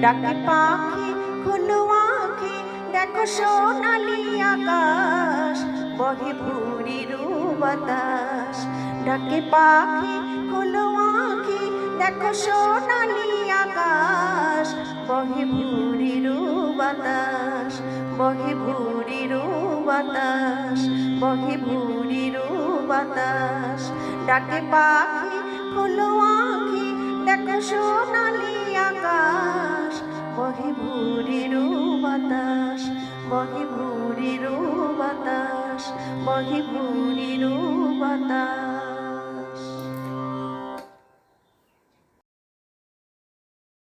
ডাকে পাখি খোলো আঁখি দেখো সোনালি আকাশ বহে ভুরির বাতাস। ডাকে পাখি খোলো আঁখি দেখো সোনালি আকাশ বহে ভুরির বাতাস, বহে ভুরির বাতাস, বহে ভুরির বাতাস। ডাকে পাখি খোলো আঁখি দেখো সোনালি আকাশ বহে ভুরির বাতাস, বহে ভুরির বাতাস, বহে ভুরির বাতাস।